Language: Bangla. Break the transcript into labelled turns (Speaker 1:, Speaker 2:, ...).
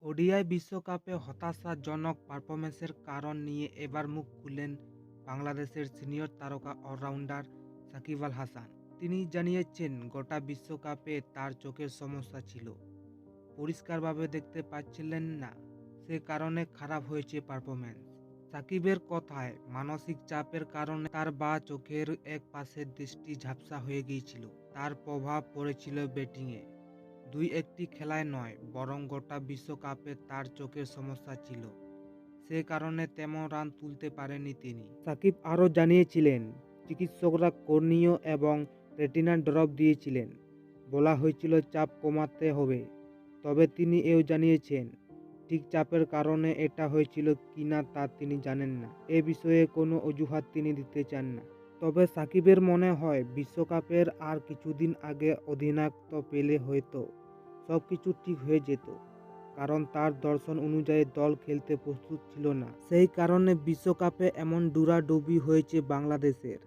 Speaker 1: ওডিআই বিশ্বকাপে হতাশাজনক পারফরম্যান্সের কারণ নিয়ে এবার মুখ খুললেন বাংলাদেশের সিনিয়র তারকা অলরাউন্ডার সাকিব আল হাসান। তিনি জানিয়েছেন গোটা বিশ্বকাপে তার চোখের সমস্যা ছিল, পরিষ্কারভাবে দেখতে পাচ্ছিলেন না, সে কারণে খারাপ হয়েছে পারফরম্যান্স। সাকিবের কথায় মানসিক চাপের কারণে তার বাঁ চোখের এক পাশের দৃষ্টি ঝাপসা হয়ে গিয়েছিল। তার প্রভাব পড়েছিল ব্যাটিংয়ে। দুই একটি খেলায় নয়, বরং গোটা বিশ্বকাপে তার চোখের সমস্যা ছিল, সে কারণে তেমন রান তুলতে পারেননি তিনি। সাকিব আরও জানিয়েছিলেন, চিকিৎসকরা কর্নিয় এবং রেটিনা ড্রপ দিয়েছিলেন, বলা হয়েছিল চাপ কমাতে হবে। তবে তিনি এও জানিয়েছেন, ঠিক চাপের কারণে এটা হয়েছিল কিনা তা তিনি জানেন না। এ বিষয়ে কোনো অজুহাত তিনি দিতে চান না। তবে সাকিবের মনে হয় বিশ্বকাপের আর কিছুদিন আগে অধিনায়কত্ব পেলে হয়তো সবকিছু ঠিক হয়ে যেত, কারণ তার দর্শন অনুযায়ী দল খেলতে প্রস্তুত ছিল না। সেই কারণে বিশ্বকাপে এমন ডুরাডুবি হয়েছে বাংলাদেশের।